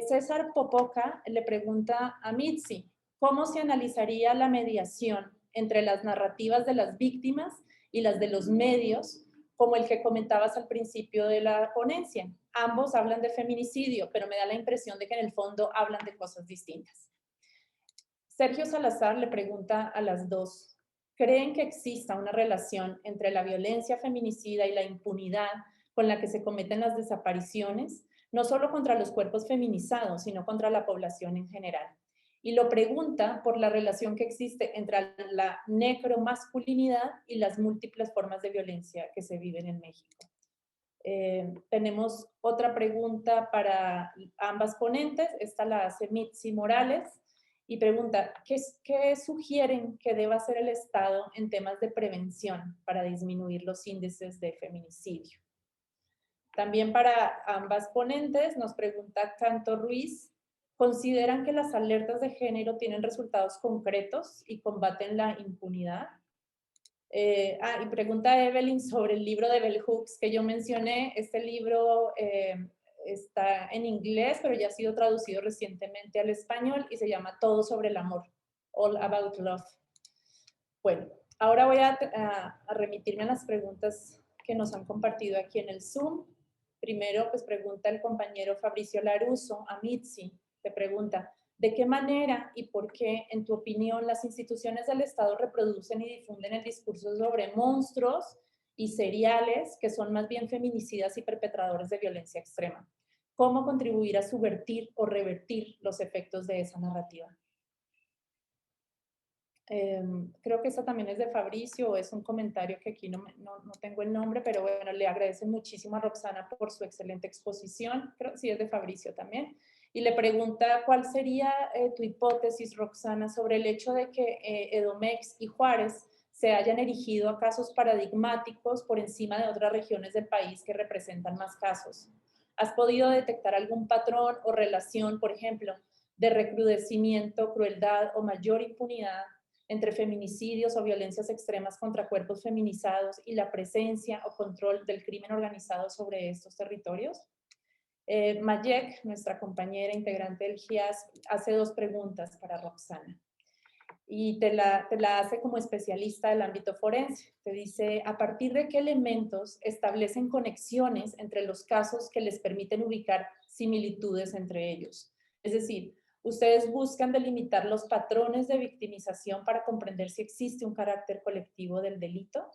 [SPEAKER 3] César Popoca le pregunta a Mitzi, ¿cómo se analizaría la mediación entre las narrativas de las víctimas y las de los medios, como el que comentabas al principio de la ponencia? Ambos hablan de feminicidio, pero me da la impresión de que en el fondo hablan de cosas distintas. Sergio Salazar le pregunta a las dos, ¿creen que exista una relación entre la violencia feminicida y la impunidad con la que se cometen las desapariciones, no solo contra los cuerpos feminizados, sino contra la población en general? Y lo pregunta por la relación que existe entre la necromasculinidad y las múltiples formas de violencia que se viven en México. Tenemos otra pregunta para ambas ponentes. Esta la hace Mitzi Morales y pregunta, ¿qué sugieren que deba hacer el Estado en temas de prevención para disminuir los índices de feminicidio? También para ambas ponentes nos pregunta Canto Ruiz, ¿consideran que las alertas de género tienen resultados concretos y combaten la impunidad? Y pregunta Evelyn sobre el libro de Bell Hooks que yo mencioné. Este libro está en inglés, pero ya ha sido traducido recientemente al español y se llama Todo sobre el amor, All About Love. Bueno, ahora voy a remitirme a las preguntas que nos han compartido aquí en el Zoom. Primero, pues pregunta el compañero Fabricio Laruso a Mitzi, te pregunta, ¿de qué manera y por qué, en tu opinión, las instituciones del Estado reproducen y difunden el discurso sobre monstruos y seriales que son más bien feminicidas y perpetradores de violencia extrema? ¿Cómo contribuir a subvertir o revertir los efectos de esa narrativa? Creo que esta también es de Fabricio, es un comentario que aquí no tengo el nombre, pero bueno, le agradecen muchísimo a Roxana por su excelente exposición. Creo que sí es de Fabricio también. Y le pregunta cuál sería tu hipótesis, Roxana, sobre el hecho de que Edomex y Juárez se hayan erigido a casos paradigmáticos por encima de otras regiones del país que representan más casos. ¿Has podido detectar algún patrón o relación, por ejemplo, de recrudecimiento, crueldad o mayor impunidad entre feminicidios o violencias extremas contra cuerpos feminizados y la presencia o control del crimen organizado sobre estos territorios? Mayek, nuestra compañera integrante del GIAS, hace dos preguntas para Roxana y te la hace como especialista del ámbito forense. Te dice, ¿a partir de qué elementos establecen conexiones entre los casos que les permiten ubicar similitudes entre ellos? Es decir, ustedes buscan delimitar los patrones de victimización para comprender si existe un carácter colectivo del delito.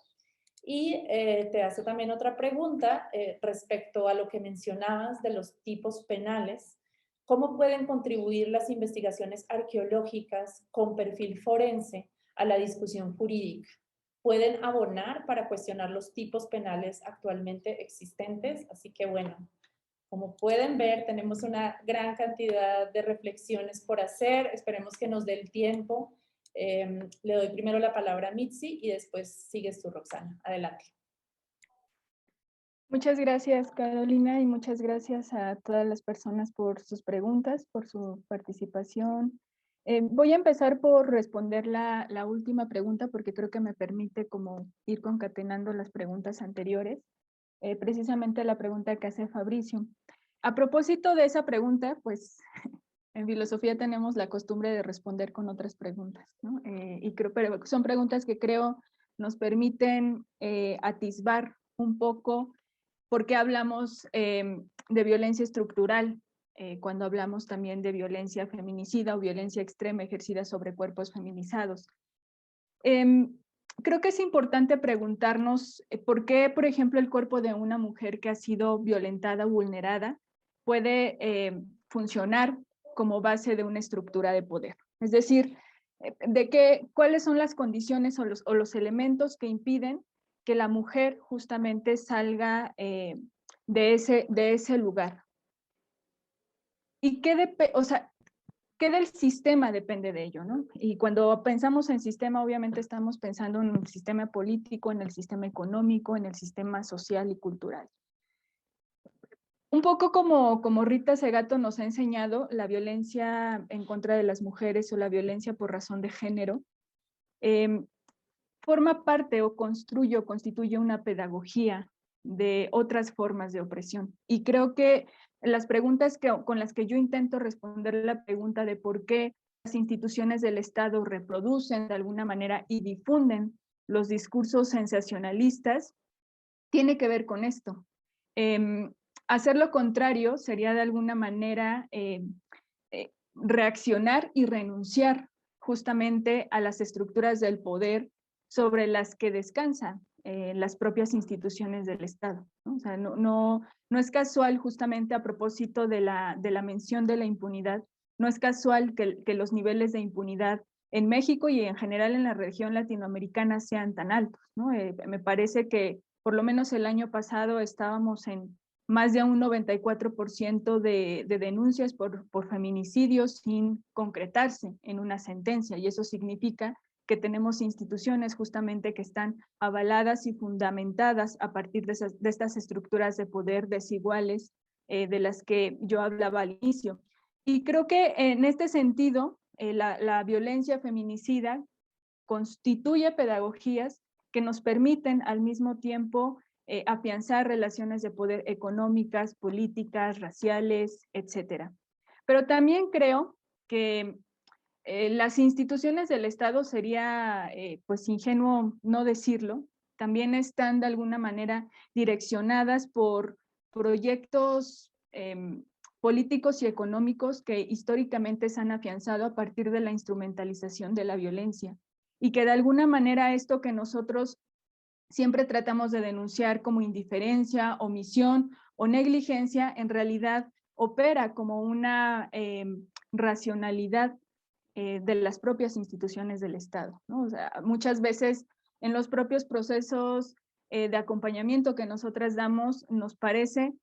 [SPEAKER 3] Y te hace también otra pregunta respecto a lo que mencionabas de los tipos penales. ¿Cómo pueden contribuir las investigaciones arqueológicas con perfil forense a la discusión jurídica? ¿Pueden abonar para cuestionar los tipos penales actualmente existentes? Así que bueno, como pueden ver, tenemos una gran cantidad de reflexiones por hacer. Esperemos que nos dé el tiempo. Le doy primero la palabra a Mitzi y después sigues tú, Roxana. Adelante.
[SPEAKER 4] Muchas gracias, Carolina, y muchas gracias a todas las personas por sus preguntas, por su participación. Voy a empezar por responder la última pregunta porque creo que me permite como ir concatenando las preguntas anteriores. Precisamente la pregunta que hace Fabricio. A propósito de esa pregunta, pues en filosofía tenemos la costumbre de responder con otras preguntas, ¿no? Pero son preguntas que creo nos permiten atisbar un poco por qué hablamos de violencia estructural cuando hablamos también de violencia feminicida o violencia extrema ejercida sobre cuerpos feminizados. Creo que es importante preguntarnos por qué, por ejemplo, el cuerpo de una mujer que ha sido violentada o vulnerada puede funcionar como base de una estructura de poder. Es decir, cuáles son las condiciones o los elementos que impiden que la mujer justamente salga de ese lugar. ¿Y qué del sistema depende de ello, ¿no? Y cuando pensamos en sistema, obviamente estamos pensando en el sistema político, en el sistema económico, en el sistema social y cultural. Un poco como Rita Segato nos ha enseñado, la violencia en contra de las mujeres o la violencia por razón de género forma parte o constituye una pedagogía de otras formas de opresión. Y creo que las preguntas con las que yo intento responder la pregunta de por qué las instituciones del Estado reproducen de alguna manera y difunden los discursos sensacionalistas, tiene que ver con esto. Hacer lo contrario sería de alguna manera reaccionar y renunciar justamente a las estructuras del poder sobre las que descansan las propias instituciones del Estado, ¿no? O sea, no es casual, justamente a propósito de la mención de la impunidad, no es casual que los niveles de impunidad en México y en general en la región latinoamericana sean tan altos, ¿no? Me parece que por lo menos el año pasado estábamos en más de un 94% de denuncias por feminicidios sin concretarse en una sentencia, y eso significa que tenemos instituciones justamente que están avaladas y fundamentadas a partir de estas estructuras de poder desiguales de las que yo hablaba al inicio. Y creo que en este sentido, la violencia feminicida constituye pedagogías que nos permiten al mismo tiempo afianzar relaciones de poder económicas, políticas, raciales, etcétera. Pero también creo que las instituciones del Estado sería pues ingenuo no decirlo, también están de alguna manera direccionadas por proyectos políticos y económicos que históricamente se han afianzado a partir de la instrumentalización de la violencia, y que de alguna manera esto que nosotros siempre tratamos de denunciar como indiferencia, omisión o negligencia, en realidad opera como una racionalidad de las propias instituciones del Estado, ¿no? O sea, muchas veces en los propios procesos de acompañamiento que nosotras damos, nos parece,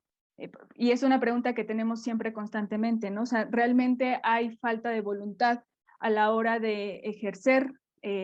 [SPEAKER 4] y es una pregunta que tenemos siempre constantemente, ¿no? O sea, ¿realmente hay falta de voluntad a la hora de ejercer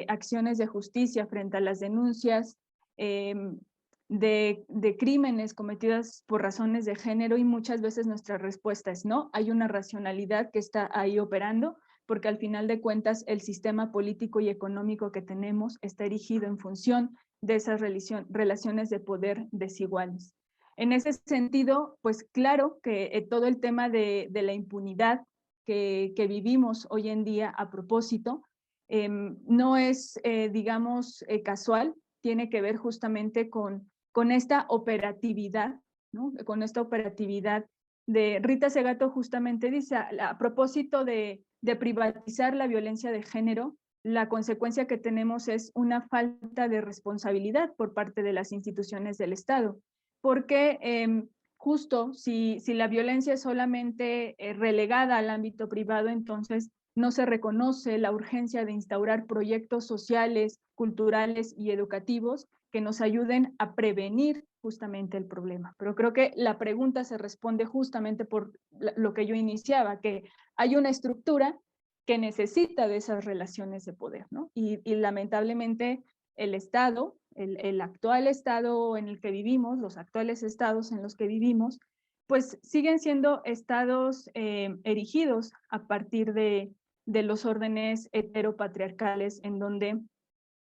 [SPEAKER 4] acciones de justicia frente a las denuncias de crímenes cometidos por razones de género? Y muchas veces nuestra respuesta es no, hay una racionalidad que está ahí operando, porque al final de cuentas el sistema político y económico que tenemos está erigido en función de esas relaciones de poder desiguales. En ese sentido, pues claro que todo el tema de la impunidad que vivimos hoy en día a propósito, no es, digamos, casual, tiene que ver justamente con esta operatividad, ¿no? Con esta operatividad de Rita Segato justamente dice, a propósito de privatizar la violencia de género, la consecuencia que tenemos es una falta de responsabilidad por parte de las instituciones del Estado, porque justo si la violencia es solamente relegada al ámbito privado, entonces no se reconoce la urgencia de instaurar proyectos sociales, culturales y educativos que nos ayuden a prevenir justamente el problema. Pero creo que la pregunta se responde justamente por lo que yo iniciaba, que hay una estructura que necesita de esas relaciones de poder, ¿no? Y lamentablemente el Estado, el actual Estado en el que vivimos, los actuales estados en los que vivimos, pues siguen siendo estados erigidos a partir de los órdenes heteropatriarcales, en donde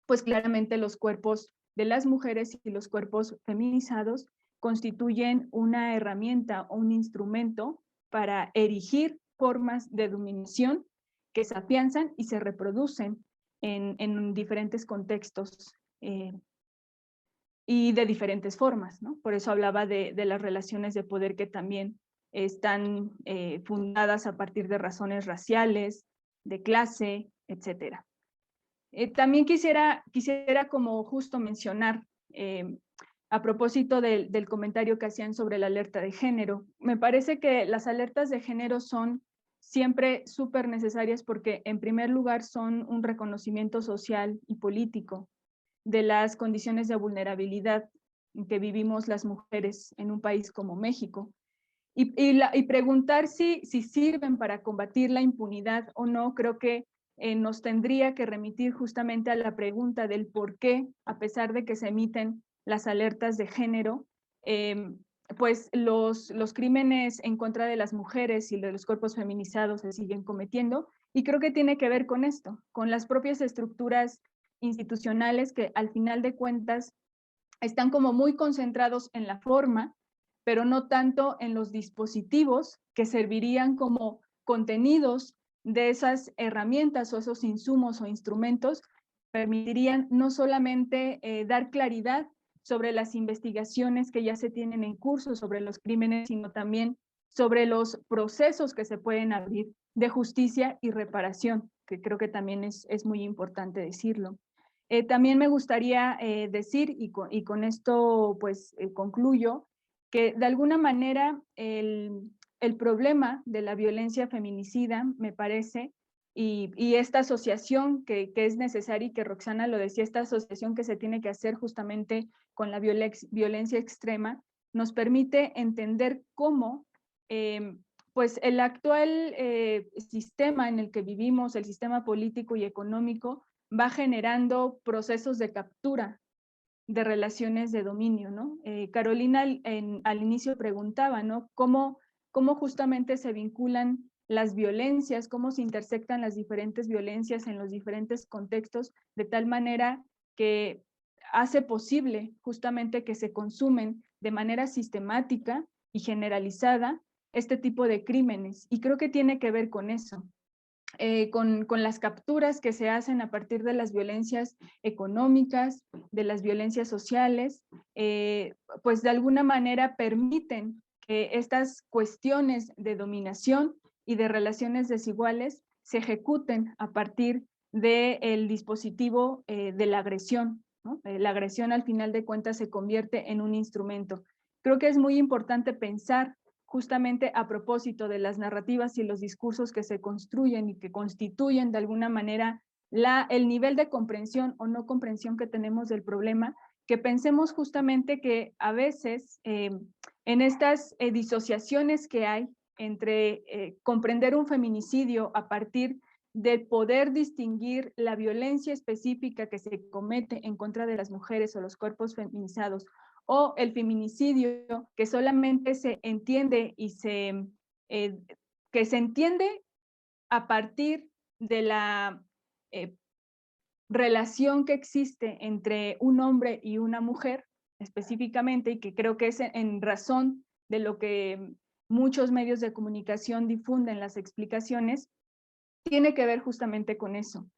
[SPEAKER 4] pues claramente los cuerpos de las mujeres y los cuerpos feminizados constituyen una herramienta o un instrumento para erigir formas de dominación que se afianzan y se reproducen en diferentes contextos y de diferentes formas, ¿no? Por eso hablaba de las relaciones de poder que también están fundadas a partir de razones raciales, de clase, etcétera. También quisiera como justo mencionar, a propósito del comentario que hacían sobre la alerta de género, me parece que las alertas de género son siempre súper necesarias porque en primer lugar son un reconocimiento social y político de las condiciones de vulnerabilidad en que vivimos las mujeres en un país como México. Y preguntar si sirven para combatir la impunidad o no, creo que nos tendría que remitir justamente a la pregunta del por qué, a pesar de que se emiten las alertas de género, pues los crímenes en contra de las mujeres y de los cuerpos feminizados se siguen cometiendo. Y creo que tiene que ver con esto, con las propias estructuras institucionales que al final de cuentas están como muy concentrados en la forma, pero no tanto en los dispositivos que servirían como contenidos de esas herramientas o esos insumos o instrumentos, permitirían no solamente dar claridad sobre las investigaciones que ya se tienen en curso sobre los crímenes, sino también sobre los procesos que se pueden abrir de justicia y reparación, que creo que también es muy importante decirlo. También me gustaría decir, y con esto pues concluyo, que de alguna manera el problema de la violencia feminicida, me parece, y esta asociación que es necesaria y que Roxana lo decía, esta asociación que se tiene que hacer justamente con la violencia extrema, nos permite entender cómo pues el actual sistema en el que vivimos, el sistema político y económico, va generando procesos de captura de relaciones de dominio, ¿no? Carolina al inicio preguntaba, ¿no? ¿Cómo justamente se vinculan las violencias, cómo se intersectan las diferentes violencias en los diferentes contextos, de tal manera que hace posible justamente que se consumen de manera sistemática y generalizada este tipo de crímenes. Y creo que tiene que ver con eso. Con las capturas que se hacen a partir de las violencias económicas, de las violencias sociales, pues de alguna manera permiten que estas cuestiones de dominación y de relaciones desiguales se ejecuten a partir del dispositivo de la agresión, ¿no? La agresión al final de cuentas se convierte en un instrumento. Creo que es muy importante pensar justamente a propósito de las narrativas y los discursos que se construyen y que constituyen de alguna manera el nivel de comprensión o no comprensión que tenemos del problema, que pensemos justamente que a veces en estas disociaciones que hay entre comprender un feminicidio a partir de poder distinguir la violencia específica que se comete en contra de las mujeres o los cuerpos feminizados, o el feminicidio, que solamente se entiende y que se entiende a partir de la relación que existe entre un hombre y una mujer, específicamente, y que creo que es en razón de lo que muchos medios de comunicación difunden las explicaciones, tiene que ver justamente con eso,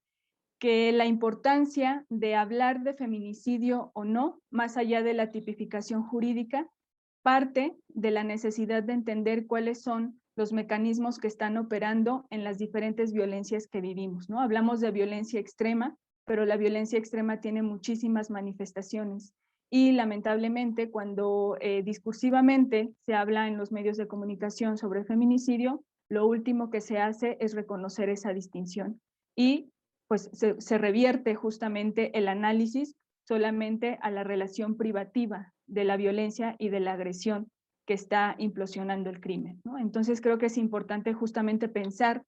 [SPEAKER 4] que la importancia de hablar de feminicidio o no, más allá de la tipificación jurídica, parte de la necesidad de entender cuáles son los mecanismos que están operando en las diferentes violencias que vivimos, ¿no? Hablamos de violencia extrema, pero la violencia extrema tiene muchísimas manifestaciones y lamentablemente cuando discursivamente se habla en los medios de comunicación sobre feminicidio, lo último que se hace es reconocer esa distinción y pues se revierte justamente el análisis solamente a la relación privativa de la violencia y de la agresión que está implosionando el crimen, ¿no? Entonces creo que es importante justamente pensar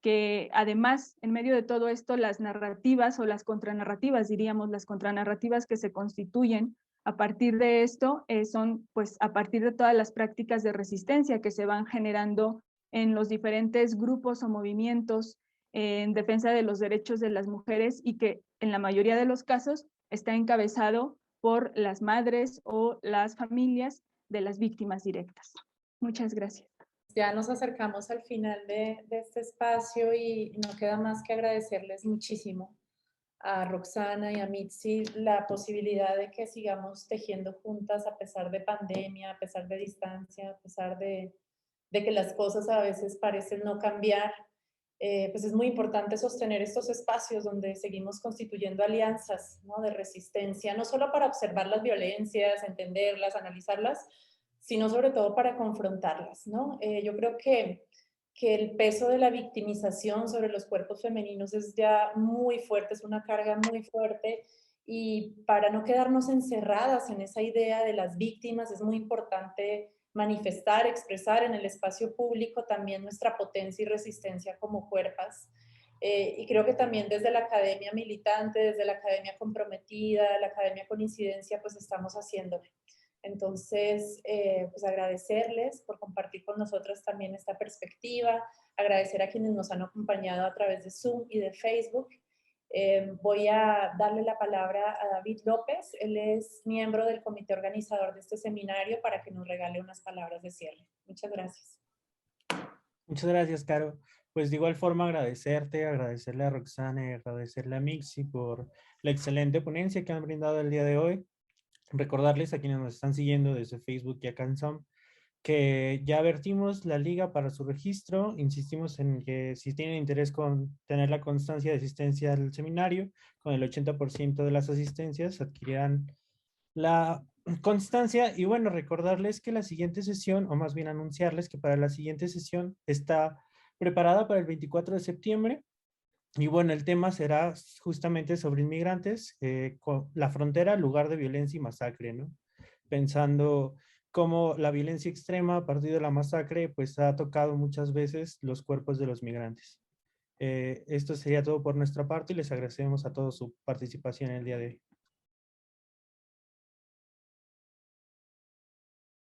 [SPEAKER 4] que además, en medio de todo esto, las narrativas o las contranarrativas, diríamos, las contranarrativas que se constituyen a partir de esto son pues a partir de todas las prácticas de resistencia que se van generando en los diferentes grupos o movimientos en defensa de los derechos de las mujeres y que en la mayoría de los casos está encabezado por las madres o las familias de las víctimas directas. Muchas gracias.
[SPEAKER 3] Ya nos acercamos al final de este espacio y no queda más que agradecerles muchísimo a Roxana y a Mitzi la posibilidad de que sigamos tejiendo juntas a pesar de pandemia, a pesar de distancia, a pesar de de que las cosas a veces parecen no cambiar, pues es muy importante sostener estos espacios donde seguimos constituyendo alianzas, ¿no?, de resistencia, no solo para observar las violencias, entenderlas, analizarlas, sino sobre todo para confrontarlas, ¿no? Yo creo que el peso de la victimización sobre los cuerpos femeninos es ya muy fuerte, es una carga muy fuerte, y para no quedarnos encerradas en esa idea de las víctimas, es muy importante manifestar, expresar en el espacio público también nuestra potencia y resistencia como cuerpas. Y creo que también desde la academia militante, desde la academia comprometida, la academia con incidencia, pues estamos haciéndolo. Entonces, pues agradecerles por compartir con nosotros también esta perspectiva, agradecer a quienes nos han acompañado a través de Zoom y de Facebook. Voy a darle la palabra a David López, él es miembro del comité organizador de este seminario, para que nos regale unas palabras de cierre. Muchas gracias.
[SPEAKER 2] Muchas gracias, Caro. Pues de igual forma agradecerte, agradecerle a Roxana y agradecerle a Mixi por la excelente ponencia que han brindado el día de hoy. Recordarles a quienes nos están siguiendo desde Facebook y acá en Zoom que ya vertimos la liga para su registro. Insistimos en que si tienen interés con tener la constancia de asistencia al seminario, con el 80% de las asistencias adquirirán la constancia. Y bueno, recordarles que la siguiente sesión, o más bien anunciarles que para la siguiente sesión está preparada para el 24 de septiembre. Y bueno, el tema será justamente sobre inmigrantes, la frontera, lugar de violencia y masacre, ¿no? Pensando cómo la violencia extrema a partir de la masacre pues ha tocado muchas veces los cuerpos de los migrantes. Esto sería todo por nuestra parte y les agradecemos a todos su participación el día de hoy.